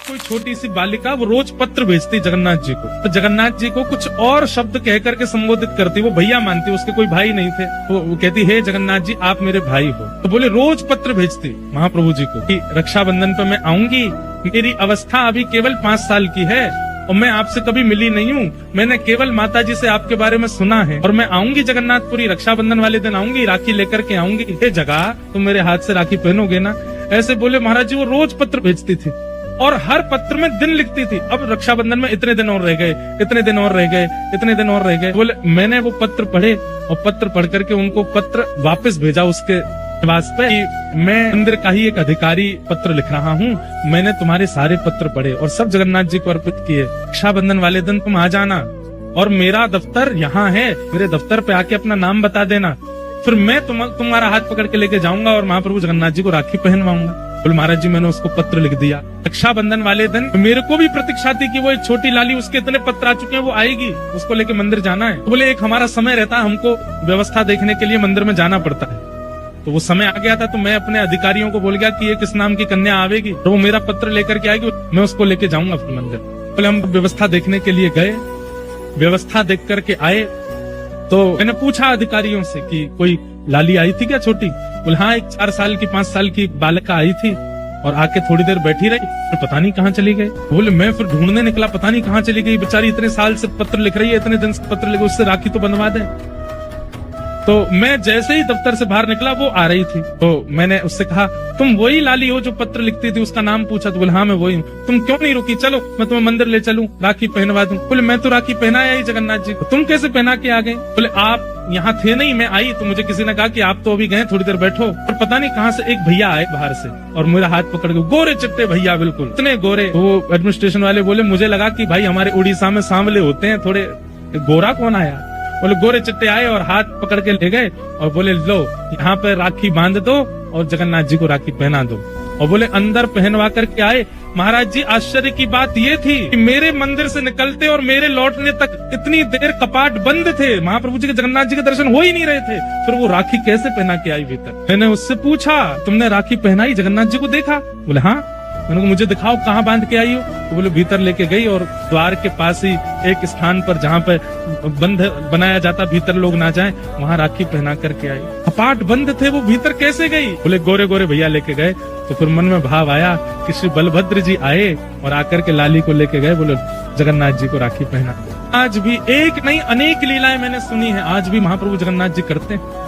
कोई छोटी सी बालिका वो रोज पत्र भेजती जगन्नाथ जी को, तो जगन्नाथ जी को कुछ और शब्द कह करके संबोधित करती, वो भैया मानती, उसके कोई भाई नहीं थे, वो कहती हे जगन्नाथ जी आप मेरे भाई हो। तो बोले रोज पत्र भेजती महाप्रभु जी को कि रक्षाबंधन पे मैं आऊंगी, मेरी अवस्था अभी केवल 5 साल की है और मैं आपसे कभी मिली नहीं हूँ, मैंने केवल माता जी से आपके बारे में सुना है और मैं आऊंगी जगन्नाथपुरी, रक्षाबंधन वाले दिन आऊंगी, राखी लेकर के आऊंगी, हे जगह तुम मेरे हाथ से राखी पहनोगे ना। ऐसे बोले महाराज जी। वो रोज पत्र भेजती थी और हर पत्र में दिन लिखती थी, अब रक्षाबंधन में इतने दिन और रह गए, इतने दिन और रह गए, इतने दिन और रह गए। बोले मैंने वो पत्र पढ़े और पत्र पढ़ करके उनको पत्र वापस भेजा उसके निवास पे कि मैं मंदिर का ही एक अधिकारी पत्र लिख रहा हूँ, मैंने तुम्हारे सारे पत्र पढ़े और सब जगन्नाथ जी को अर्पित किए, रक्षाबंधन वाले दिन तुम आ जाना और मेरा दफ्तर यहाँ है, मेरे दफ्तर पे आके अपना नाम बता देना, फिर मैं तुम्हारा हाथ पकड़ के लेके जाऊंगा और महाप्रभु जगन्नाथ जी को राखी पहनवाऊंगा। बोले महाराज जी मैंने उसको पत्र लिख दिया। रक्षाबंधन वाले दिन मेरे को भी प्रतीक्षा थी कि वो एक छोटी लाली, उसके इतने पत्र आ चुके हैं, वो आएगी, उसको लेके मंदिर जाना है। तो बोले एक हमारा समय रहता है, हमको व्यवस्था देखने के लिए मंदिर में जाना पड़ता है। तो वो समय आ गया था, तो मैं अपने अधिकारियों को बोल गया कि ये किस नाम की कन्या आवेगी, तो वो मेरा पत्र लेकर के आएगी, मैं उसको लेके जाऊंगा अपने मंदिर। बोले हम व्यवस्था देखने के लिए गए, व्यवस्था देख करके आए, तो मैंने पूछा अधिकारियों से कि कोई लाली आई थी क्या छोटी? बोले हाँ, एक 4 साल की 5 साल की बालिका आई थी और आके थोड़ी देर बैठी रही, फिर पता नहीं कहाँ चली गई। बोले मैं फिर ढूंढने निकला, पता नहीं कहाँ चली गई, बेचारी इतने साल से पत्र लिख रही है, इतने दिन से पत्र लिख, उससे राखी तो बनवा दे। तो मैं जैसे ही दफ्तर से बाहर निकला वो आ रही थी, तो मैंने उससे कहा तुम वही लाली हो जो पत्र लिखती थी? उसका नाम पूछा तो बोले हाँ मैं वही हूँ। तुम क्यों नहीं रुकी, चलो मैं तुम्हें मंदिर ले चलूं, राखी पहनवा दूं। बोले मैं तो राखी पहनाया ही जगन्नाथ जी को, तुम कैसे पहना के आ गए? बोले आप यहाँ थे नहीं, मैं आई तो मुझे किसी ने कहा कि आप तो अभी गए, थोड़ी देर बैठो। और पता नहीं कहाँ से एक भैया आए बाहर से और मेरा हाथ पकड़ के, गोरे चिट्टे भैया बिल्कुल इतने गोरे। वो एडमिनिस्ट्रेशन वाले बोले मुझे लगा कि भाई हमारे उड़ीसा में सांवले होते हैं थोड़े, गोरा कौन आया? बोले गोरे चिट्टे आए और हाथ पकड़ के ले गए और बोले लो यहाँ पे राखी बांध दो और जगन्नाथ जी को राखी पहना दो। और बोले अंदर पहनवा करके आए। महाराज जी आश्चर्य की बात ये थी कि मेरे मंदिर से निकलते और मेरे लौटने तक इतनी देर कपाट बंद थे, महाप्रभु जी के जगन्नाथ जी के दर्शन हो ही नहीं रहे थे, फिर वो राखी कैसे पहना के आई भीतर? मैंने उससे पूछा तुमने राखी पहनाई, जगन्नाथ जी को देखा? बोले हाँ। मैंने कहा मुझे दिखाओ कहाँ बांध के आई हो? तो बोले भीतर लेके गई और द्वार के पास ही एक स्थान पर जहाँ पे बंद बनाया जाता भीतर लोग ना जाएं, वहाँ राखी पहना करके आई। कपाट बंद थे, वो भीतर कैसे गई? बोले गोरे गोरे भैया लेके गए। तो फिर मन में भाव आया कि श्री बलभद्र जी आए और आकर के लाली को लेके गए, बोले जगन्नाथ जी को राखी पहना। आज भी एक नहीं अनेक लीलाएं मैंने सुनी है, आज भी महाप्रभु जगन्नाथ जी करते हैं।